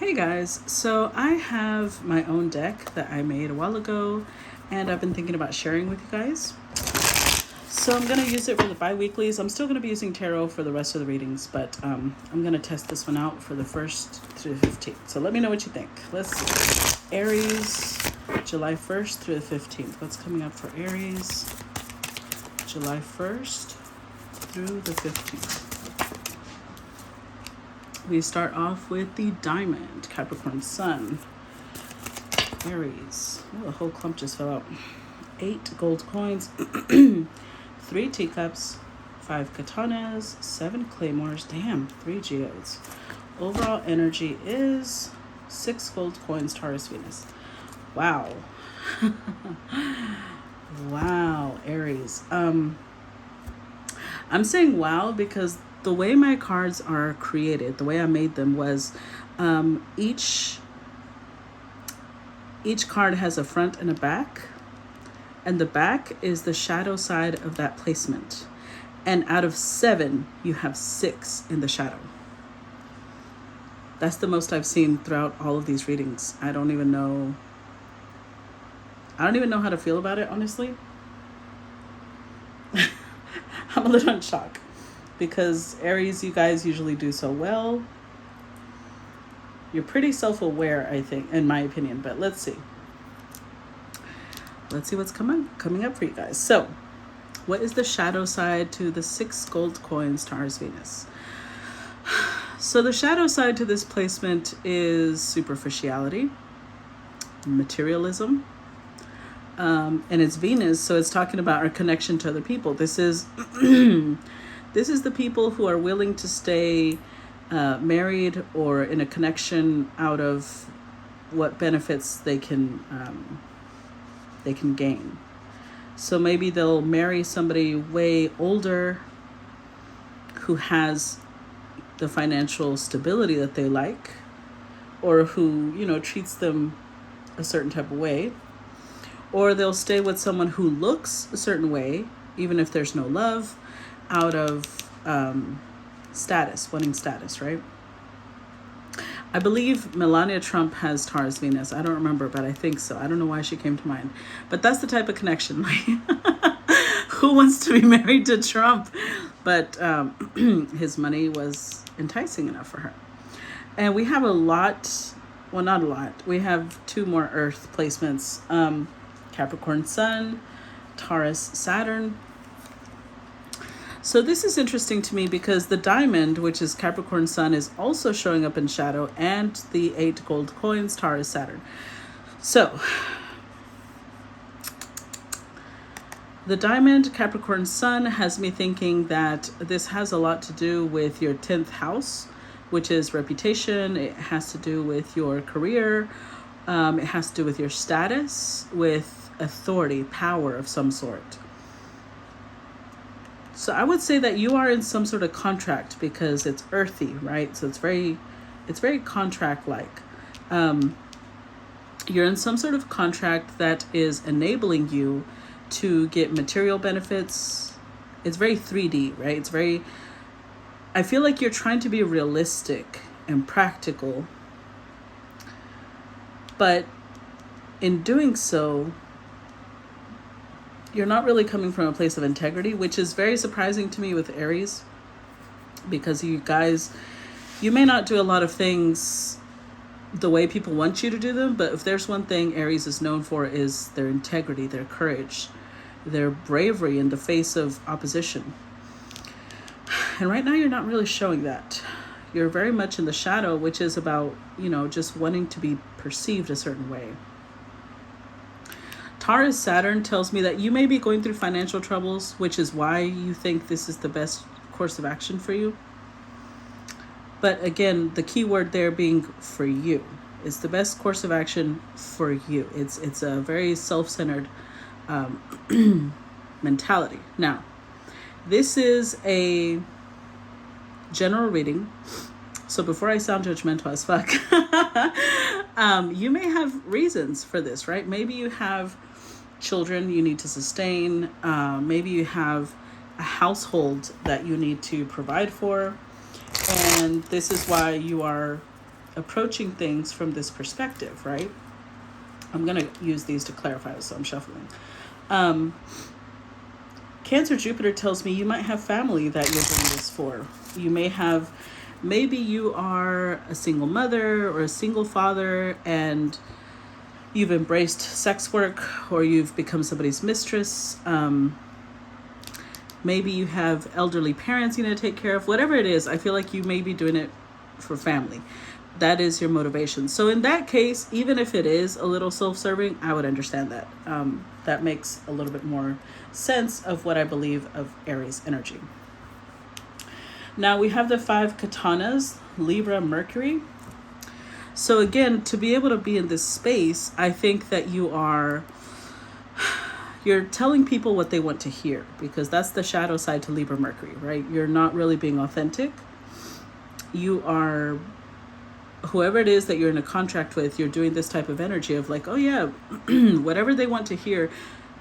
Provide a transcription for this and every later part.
Hey guys, so I have my own deck that I made a while ago and I've been thinking about sharing with you guys. So I'm going to use it for the bi-weeklies. I'm still going to be using tarot for the rest of the readings, but I'm going to test this one out for the 1st through the 15th. So let me know what you think. Let's see. Aries, July 1st through the 15th. What's coming up for Aries, July 1st through the 15th? We start off with the Diamond, Capricorn Sun, Aries. Oh, a whole clump just fell out. 8 gold coins, 3 teacups, 5 katanas, 7 claymores, damn, 3 geodes. Overall energy is 6 gold coins, Taurus, Venus. Wow. Wow, Aries. I'm saying wow because the way my cards are created, the way I made them was each card has a front and a back, and the back is the shadow side of that placement. And out of 7, you have 6 in the shadow. That's the most I've seen throughout all of these readings. I don't even know how to feel about it, honestly. I'm a little in shock. Because Aries, you guys usually do so well. You're pretty self-aware, I think, in my opinion. But let's see. Let's see what's coming up for you guys. So, what is the shadow side to the 6 gold coins, Taurus, Venus? So the shadow side to this placement is superficiality, materialism, and it's Venus, so it's talking about our connection to other people. This is this is the people who are willing to stay married or in a connection out of what benefits they can gain. So maybe they'll marry somebody way older who has the financial stability that they like, or who, treats them a certain type of way. Or they'll stay with someone who looks a certain way, even if there's no love, out of status, wanting status, right? I believe Melania Trump has Taurus Venus. I don't remember, but I think so. I don't know why she came to mind. But that's the type of connection. Who wants to be married to Trump? But his money was enticing enough for her. And we have a lot, well, not a lot. We have 2 more Earth placements. Capricorn Sun, Taurus Saturn. So this is interesting to me because the Diamond, which is Capricorn Sun, is also showing up in shadow, and the 8 gold coins, Taurus Saturn. So the Diamond Capricorn Sun has me thinking that this has a lot to do with your 10th house, which is reputation. It has to do with your career. It has to do with your status, with authority, power of some sort. So I would say that you are in some sort of contract because it's earthy, right? So it's very contract-like. You're in some sort of contract that is enabling you to get material benefits. It's very 3D, right? I feel like you're trying to be realistic and practical, but in doing so, you're not really coming from a place of integrity, which is very surprising to me with Aries, because you guys, you may not do a lot of things the way people want you to do them, but if there's one thing Aries is known for, is their integrity, their courage, their bravery in the face of opposition. And right now you're not really showing that. You're very much in the shadow, which is about, just wanting to be perceived a certain way. Taurus Saturn tells me that you may be going through financial troubles, which is why you think this is the best course of action for you. But again, the key word there being for you. It's the best course of action for you. It's a very self-centered mentality. Now, this is a general reading. So before I sound judgmental as fuck, you may have reasons for this, right? Maybe you have children you need to sustain. Maybe you have a household that you need to provide for. And this is why you are approaching things from this perspective, right? I'm going to use these to clarify, so I'm shuffling. Cancer Jupiter tells me you might have family that you're doing this for. You may have, maybe you are a single mother or a single father and you've embraced sex work, or you've become somebody's mistress. Maybe you have elderly parents you need to take care of. Whatever it is, I feel like you may be doing it for family. That is your motivation. So in that case, even if it is a little self-serving, I would understand that. That makes a little bit more sense of what I believe of Aries energy. Now we have the 5 katanas, Libra, Mercury. So again, to be able to be in this space, I think that you're telling people what they want to hear, because that's the shadow side to Libra, Mercury, right? You're not really being authentic. You are, whoever it is that you're in a contract with, you're doing this type of energy of like, oh yeah, whatever they want to hear,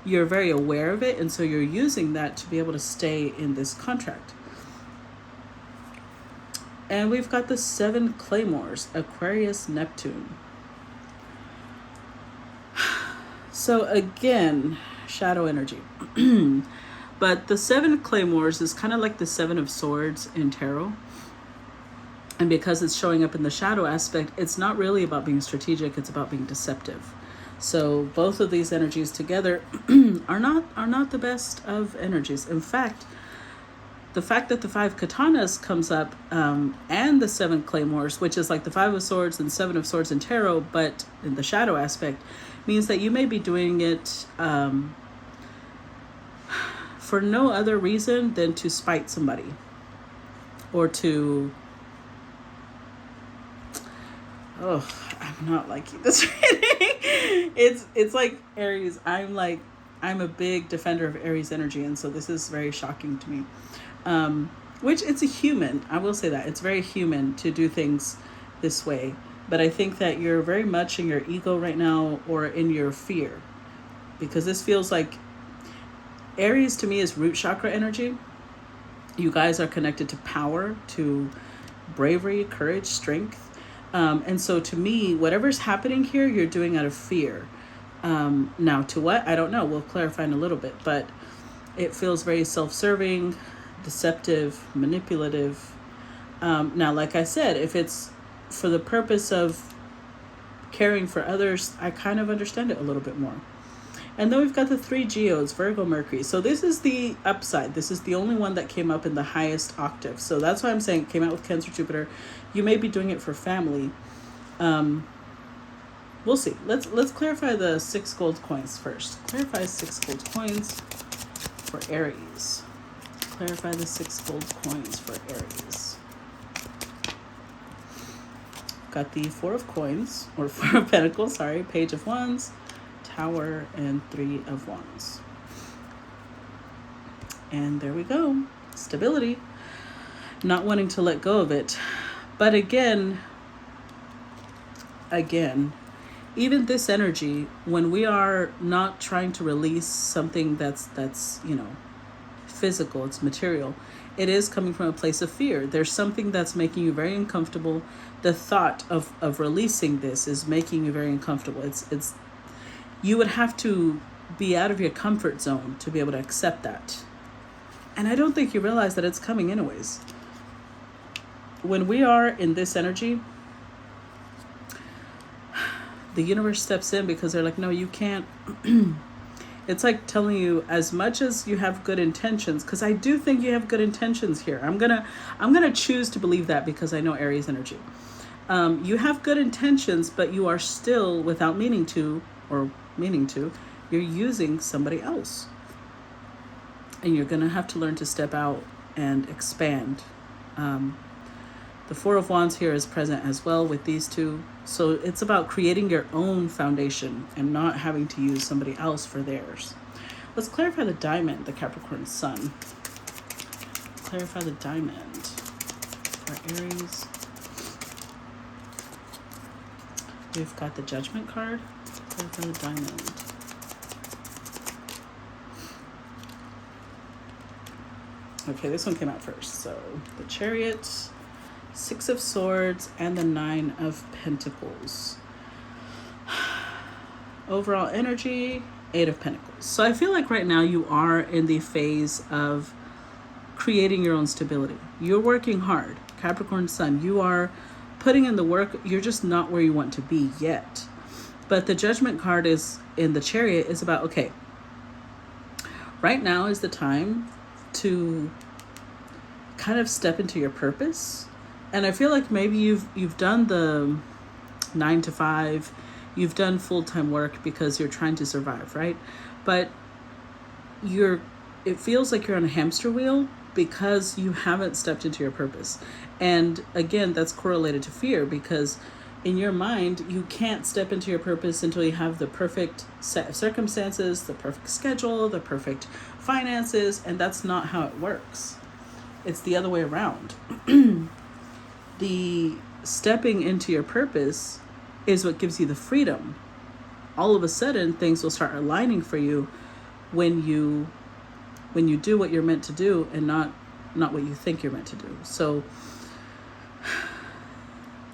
you're very aware of it. And so you're using that to be able to stay in this contract. And we've got the 7 claymores, Aquarius, Neptune. So again, shadow energy. But the 7 claymores is kind of like the 7 of swords in tarot. And because it's showing up in the shadow aspect, it's not really about being strategic, it's about being deceptive. So both of these energies together are not the best of energies. In fact, the fact that the 5 katanas comes up and the 7 claymores, which is like the 5 of swords and 7 of swords in tarot, but in the shadow aspect, means that you may be doing it for no other reason than to spite somebody, or to, oh, I'm not liking this reading. It's like Aries. I'm a big defender of Aries energy, and so this is very shocking to me. Which it's a human, I will say that it's very human to do things this way, but I think that you're very much in your ego right now, or in your fear, because this feels like Aries to me is root chakra energy. You guys are connected to power, to bravery, courage, strength, and so to me, whatever's happening here, you're doing out of fear. Now to what, I don't know, we'll clarify in a little bit, but it feels very self-serving, deceptive, manipulative. Now, like I said, if it's for the purpose of caring for others, I kind of understand it a little bit more. And then we've got the 3 geodes, Virgo, Mercury. So this is the upside. This is the only one that came up in the highest octave. So that's why I'm saying it came out with Cancer, Jupiter. You may be doing it for family. We'll see. Let's clarify the 6 gold coins first. Clarify 6 gold coins for Aries. Clarify the 6 gold coins for Aries. Got the 4 of coins, or 4 of pentacles, sorry, Page of Wands, Tower, and 3 of Wands. And there we go. Stability. Not wanting to let go of it. But again, even this energy, when we are not trying to release something that's physical, it's material, it is coming from a place of fear. There's something that's making you very uncomfortable. The thought of releasing this is making you very uncomfortable. It's you would have to be out of your comfort zone to be able to accept that. And I don't think you realize that it's coming anyways. When we are in this energy, the universe steps in, because they're like, no, you can't. It's like telling you, as much as you have good intentions, because I do think you have good intentions here. I'm gonna choose to believe that, because I know Aries energy. You have good intentions, but you are still, without meaning to, you're using somebody else. And you're gonna have to learn to step out and expand. The 4 of Wands here is present as well with these two. So it's about creating your own foundation and not having to use somebody else for theirs. Let's clarify the diamond, the Capricorn Sun. Clarify the diamond for Aries. We've got the Judgment card. Clarify the diamond. Okay, this one came out first. So the Chariot, Six of Swords, and the Nine of Pentacles. Overall energy, Eight of Pentacles. So I feel like right now you are in the phase of creating your own stability. You're working hard. Capricorn Sun, you are putting in the work. You're just not where you want to be yet. But the Judgment card is in the Chariot is about, okay, right now is the time to kind of step into your purpose. And I feel like maybe you've done the 9 to 5, you've done full-time work because you're trying to survive, right? But it feels like you're on a hamster wheel because you haven't stepped into your purpose. And again, that's correlated to fear, because in your mind, you can't step into your purpose until you have the perfect set of circumstances, the perfect schedule, the perfect finances, and that's not how it works. It's the other way around. The stepping into your purpose is what gives you the freedom. All of a sudden, things will start aligning for you when you do what you're meant to do and not what you think you're meant to do. So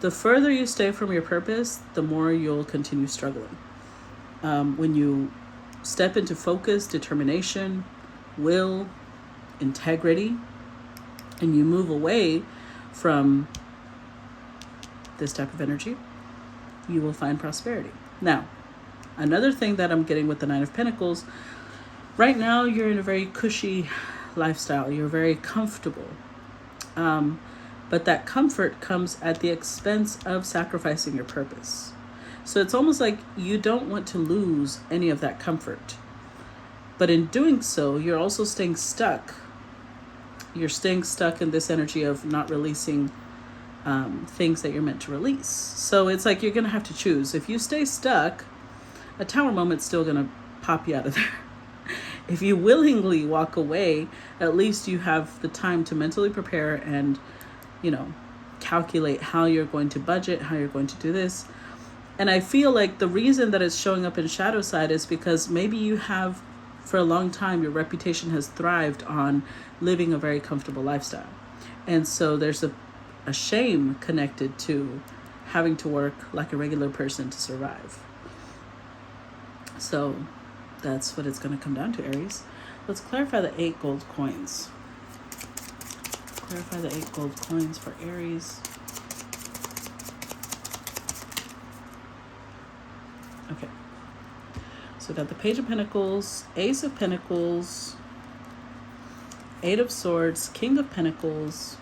the further you stay from your purpose, the more you'll continue struggling. When you step into focus, determination, will, integrity, and you move away from this type of energy, you will find prosperity. Now, another thing that I'm getting with the Nine of Pentacles, right now you're in a very cushy lifestyle. You're very comfortable. But that comfort comes at the expense of sacrificing your purpose. So it's almost like you don't want to lose any of that comfort. But in doing so, you're also staying stuck. You're staying stuck in this energy of not releasing things that you're meant to release. So it's like you're going to have to choose. If you stay stuck, a Tower moment's still going to pop you out of there. If you willingly walk away, at least you have the time to mentally prepare and, calculate how you're going to budget, how you're going to do this. And I feel like the reason that it's showing up in shadow side is because maybe you have, for a long time, your reputation has thrived on living a very comfortable lifestyle. And so there's a shame connected to having to work like a regular person to survive. So that's what it's going to come down to, Aries. Let's clarify the 8 gold coins. Clarify the 8 gold coins for Aries. Okay. So we got the Page of Pentacles, Ace of Pentacles, 8 of Swords, King of Pentacles,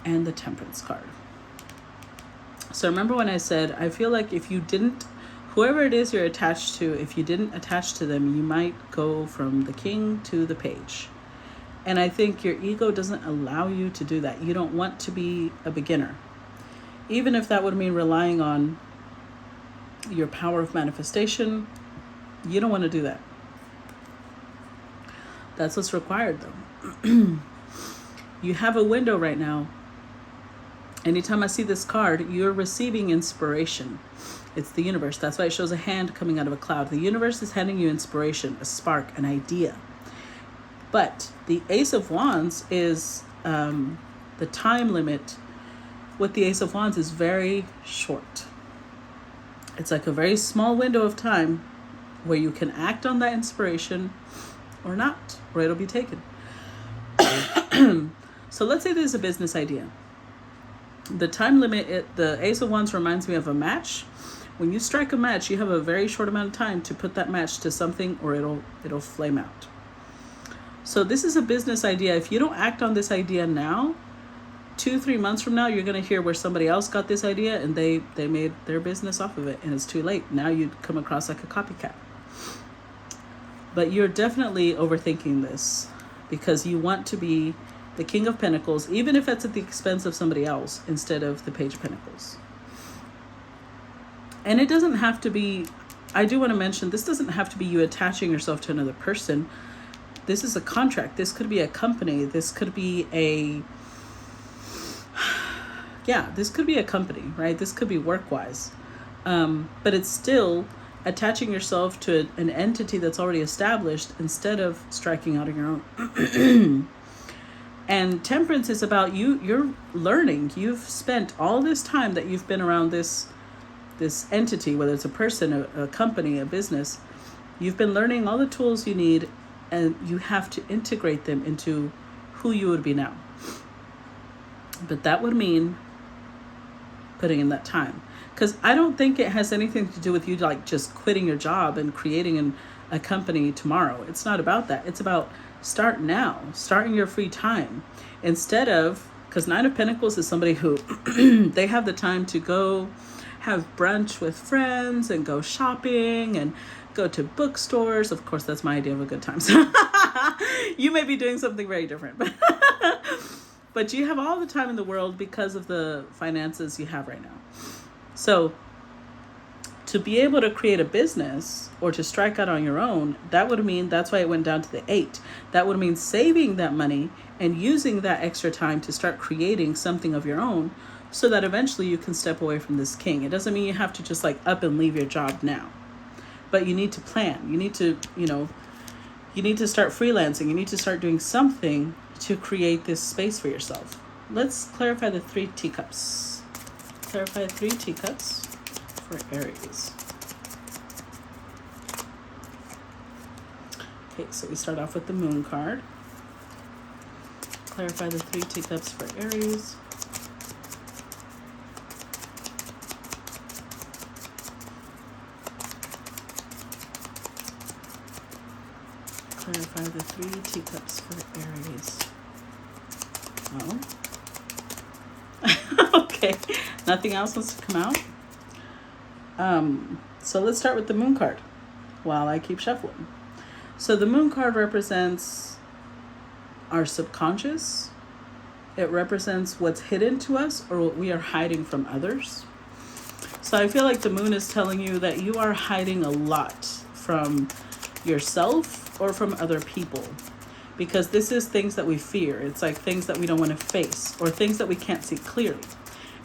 and the Temperance card. So remember when I said, I feel like if you didn't, whoever it is you're attached to, if you didn't attach to them, you might go from the King to the Page. And I think your ego doesn't allow you to do that. You don't want to be a beginner. Even if that would mean relying on your power of manifestation, you don't want to do that. That's what's required, though. You have a window right now. Anytime I see this card, you're receiving inspiration. It's the universe. That's why it shows a hand coming out of a cloud. The universe is handing you inspiration, a spark, an idea. But the Ace of Wands is the time limit with the Ace of Wands is very short. It's like a very small window of time where you can act on that inspiration or not, or it'll be taken. So let's say there's a business idea. The time limit, the Ace of Wands reminds me of a match. When you strike a match, you have a very short amount of time to put that match to something or it'll flame out. So this is a business idea. If you don't act on this idea now, 2-3 months from now, you're going to hear where somebody else got this idea and they made their business off of it, and it's too late. Now you come across like a copycat. But you're definitely overthinking this because you want to be the King of Pentacles, even if it's at the expense of somebody else, instead of the Page of Pentacles. And it doesn't have to be, I do want to mention, this doesn't have to be you attaching yourself to another person. This is a contract. This could be a company. This could be this could be a company, right? This could be work-wise. But it's still attaching yourself to an entity that's already established instead of striking out on your own. And temperance is about you're learning. You've spent all this time that you've been around this entity, whether it's a person, a company, a business. You've been learning all the tools you need, and you have to integrate them into who you would be now. But that would mean putting in that time. Because I don't think it has anything to do with you like just quitting your job and creating a company tomorrow. It's not about that. It's about start now, starting your free time. Instead of, because Nine of Pentacles is somebody who they have the time to go have brunch with friends and go shopping and go to bookstores. Of course, that's my idea of a good time. So you may be doing something very different, but you have all the time in the world because of the finances you have right now. So to be able to create a business or to strike out on your own, that would mean, that's why it went down to the 8. That would mean saving that money and using that extra time to start creating something of your own, so that eventually you can step away from this king. It doesn't mean you have to just like up and leave your job now, but you need to plan. You need to, you need to start freelancing. You need to start doing something to create this space for yourself. Let's clarify the 3 teacups. Clarify 3 teacups for Aries. Okay, so we start off with the moon card. Clarify the 3 teacups for Aries. Clarify the 3 teacups for Aries. Oh. Okay, nothing else wants to come out. So let's start with the moon card while I keep shuffling. So the moon card represents our subconscious. It represents what's hidden to us or what we are hiding from others. So I feel like the moon is telling you that you are hiding a lot from yourself or from other people, because this is things that we fear. It's like things that we don't want to face or things that we can't see clearly.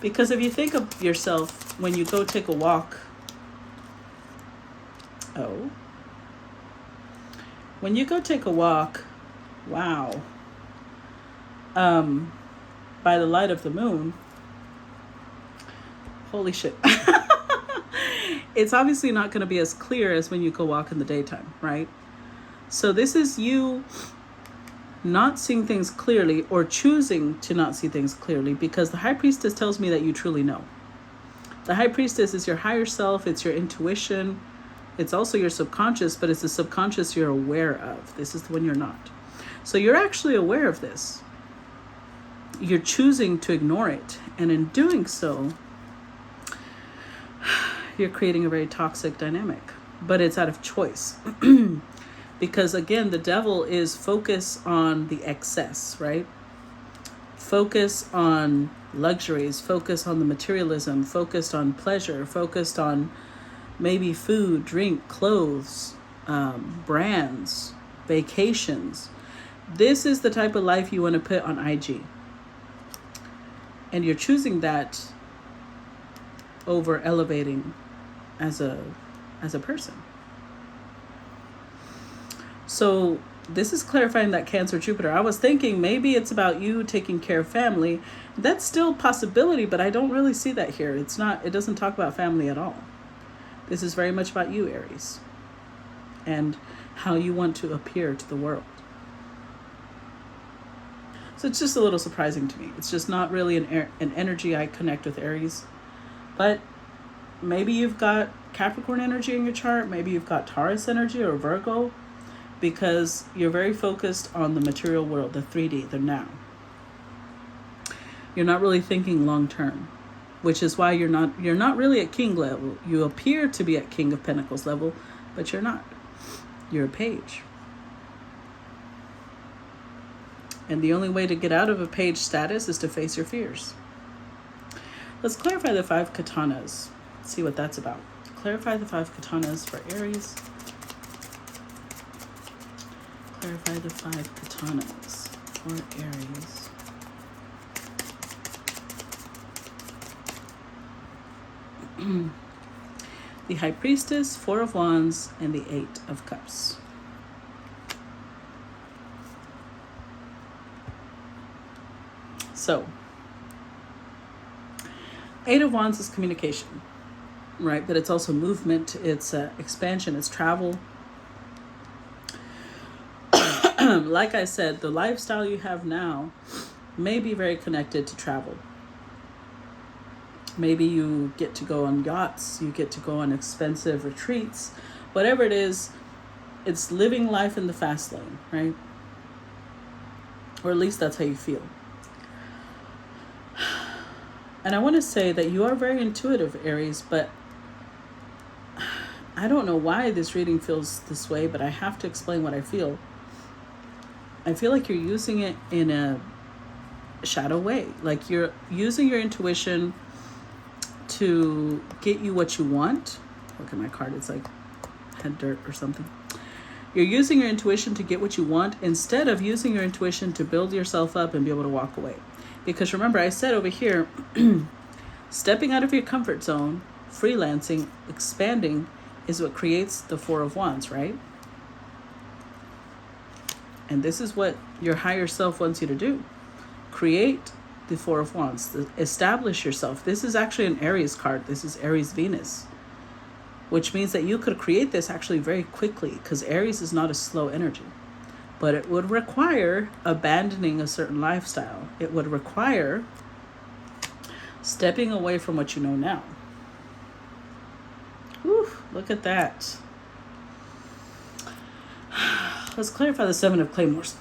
Because if you think of yourself when you go take a walk, when you go take a walk, wow, by the light of the moon, holy shit. It's obviously not going to be as clear as when you go walk in the daytime, right? So this is you not seeing things clearly or choosing to not see things clearly, because the High Priestess tells me that you truly know. The High Priestess is your higher self. It's your intuition. It's also your subconscious, but it's the subconscious you're aware of. This is the one you're not. So you're actually aware of this. You're choosing to ignore it. And in doing so, you're creating a very toxic dynamic, but it's out of choice. Because again, the devil is focus on the excess, right? Focus on luxuries, focus on the materialism, focused on pleasure, focused on maybe food, drink, clothes, brands, vacations. This is the type of life you want to put on IG. And you're choosing that over elevating as a person. So this is clarifying that Cancer Jupiter. I was thinking maybe it's about you taking care of family. That's still a possibility, but I don't really see that here. It doesn't talk about family at all. This is very much about you, Aries, and how you want to appear to the world. So it's just a little surprising to me. It's just not really an energy I connect with Aries. But maybe you've got Capricorn energy in your chart. Maybe you've got Taurus energy or Virgo, because you're very focused on the material world, the 3D, the now. You're not really thinking long term, which is why you're not really at king level. You appear to be at King of Pentacles level, but you're not. You're a page. And the only way to get out of a page status is to face your fears. Let's clarify the 5 katanas. See what that's about. Clarify the 5 katanas for Aries. Clarify the 5 katanas for Aries. The High Priestess, 4 of Wands, and the 8 of Cups. So, Eight of Wands is communication, right? But it's also movement, it's expansion, it's travel. Like I said, the lifestyle you have now may be very connected to travel. Maybe you get to go on yachts, you get to go on expensive retreats, whatever it is, it's living life in the fast lane, right? Or at least that's how you feel. And I want to say that you are very intuitive, Aries, but I don't know why this reading feels this way, but I have to explain what I feel. I feel like you're using it in a shadow way. Like you're using your intuition to get you what you want. Look at my card, it's like had dirt or something. You're using your intuition to get what you want instead of using your intuition to build yourself up and be able to walk away. Because remember, I said over here, stepping out of your comfort zone, freelancing, expanding is what creates the Four of Wands, right? And this is what your higher self wants you to do. Create the Four of Wands. Establish yourself. This is actually an Aries card. This is Aries Venus, which means that you could create this actually very quickly because Aries is not a slow energy. But it would require abandoning a certain lifestyle. It would require stepping away from what you know now. Whew, look at that. Let's clarify the Seven of Claymores.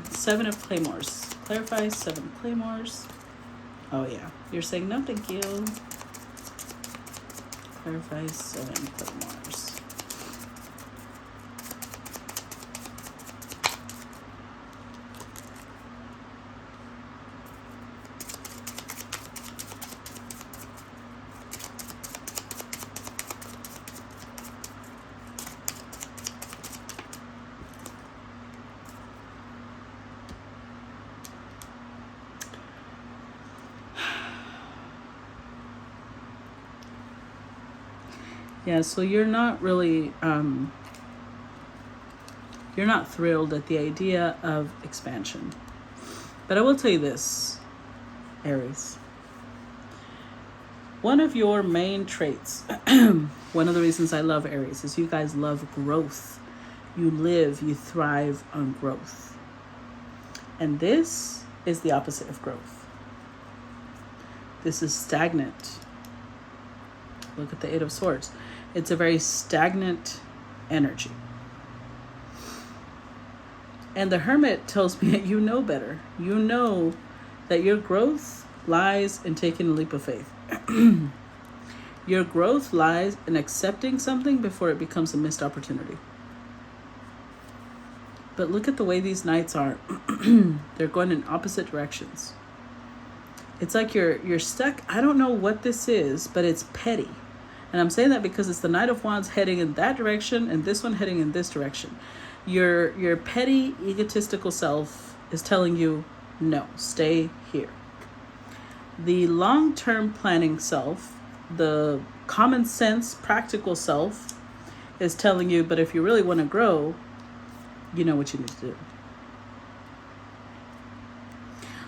Seven of Claymores. Clarify Seven of Claymores. Oh yeah, you're saying no thank you. Clarify Seven of Claymores. Yeah, so you're not really, you're not thrilled at the idea of expansion. But I will tell you this, Aries. One of your main traits, one of the reasons I love Aries is you guys love growth. You thrive on growth. And this is the opposite of growth. This is stagnant. Look at the Eight of Swords. It's a very stagnant energy. And the Hermit tells me that you know better. You know that your growth lies in taking a leap of faith. Your growth lies in accepting something before it becomes a missed opportunity. But look at the way these nights are. They're going in opposite directions. It's like you're stuck. I don't know what this is, but it's petty. And I'm saying that because it's the Knight of Wands heading in that direction and this one heading in this direction. Your petty, egotistical self is telling you, no, stay here. The long-term planning self, the common sense, practical self is telling you, but if you really want to grow, you know what you need to do.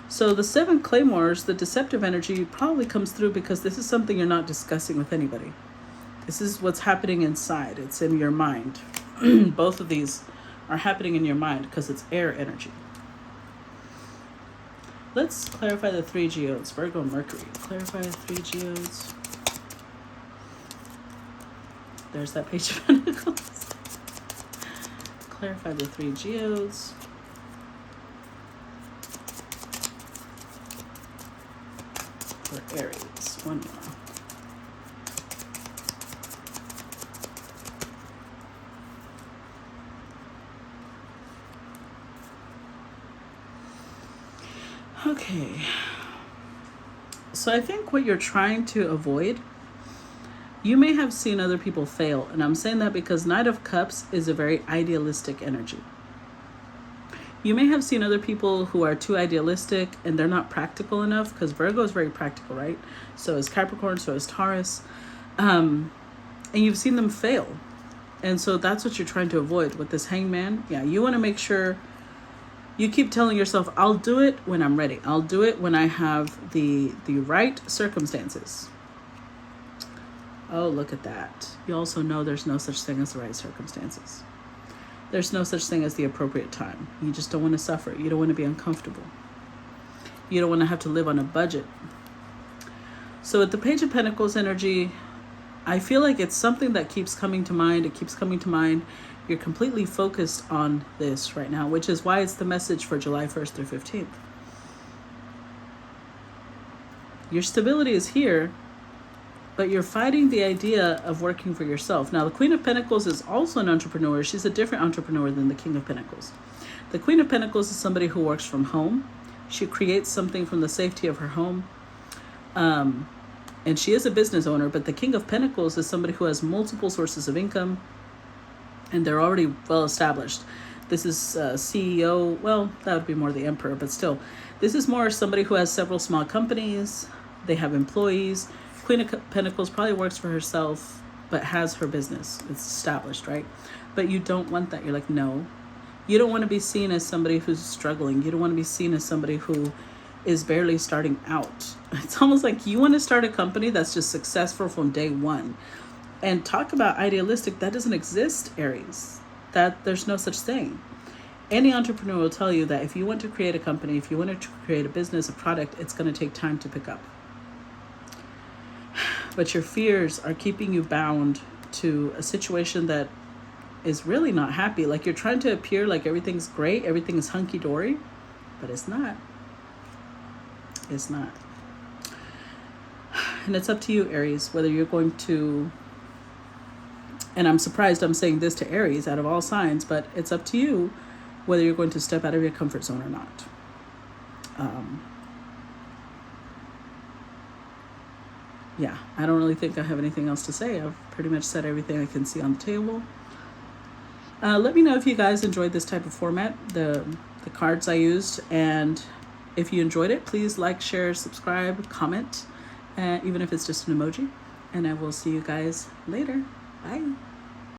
So the Seven Claymores, the deceptive energy probably comes through because this is something you're not discussing with anybody. This is what's happening inside. It's in your mind. Both of these are happening in your mind because it's air energy. Let's clarify the three geodes. Virgo and Mercury. Clarify the three geodes. There's that Page of Pentacles. Clarify the three geodes. For Aries. One more. Okay, so I think what you're trying to avoid, you may have seen other people fail, and I'm saying that because Knight of Cups is a very idealistic energy. You may have seen other people who are too idealistic and they're not practical enough, because Virgo is very practical, right? So is Capricorn, so is Taurus, and you've seen them fail, and so that's what you're trying to avoid with this Hangman. Yeah, you want to make sure You keep telling yourself, I'll do it when I'm ready. I'll do it when I have the right circumstances. Oh, look at that. You also know there's no such thing as the right circumstances. There's no such thing as the appropriate time. You just don't want to suffer. You don't want to be uncomfortable. You don't want to have to live on a budget. So with the Page of Pentacles energy, I feel like it's something that keeps coming to mind. It keeps coming to mind. You're completely focused on this right now, which is why it's the message for July 1st through 15th. Your stability is here, but you're fighting the idea of working for yourself. Now, the Queen of Pentacles is also an entrepreneur. She's a different entrepreneur than the King of Pentacles. The Queen of Pentacles is somebody who works from home. She creates something from the safety of her home. And she is a business owner, but the King of Pentacles is somebody who has multiple sources of income, and they're already well established. This is CEO, well, that would be more the Emperor, but still, this is more somebody who has several small companies. They have employees. Queen of Pentacles probably works for herself, but has her business. It's established, right? But you don't want that. You're like, no. You don't want to be seen as somebody who's struggling. You don't want to be seen as somebody who is barely starting out. It's almost like you want to start a company that's just successful from day one. And talk about idealistic, that doesn't exist, Aries. That there's no such thing. Any entrepreneur will tell you that if you want to create a company, if you want to create a business, a product, it's going to take time to pick up. But your fears are keeping you bound to a situation that is really not happy. Like you're trying to appear like everything's great, everything is hunky-dory, but it's not. It's not. And it's up to you, Aries, whether you're going to, and I'm surprised I'm saying this to Aries out of all signs, but it's up to you whether you're going to step out of your comfort zone or not. Yeah, I don't really think I have anything else to say. I've pretty much said everything I can see on the table. Let me know if you guys enjoyed this type of format, the cards I used, and if you enjoyed it, please like, share, subscribe, comment, even if it's just an emoji. And I will see you guys later. Bye.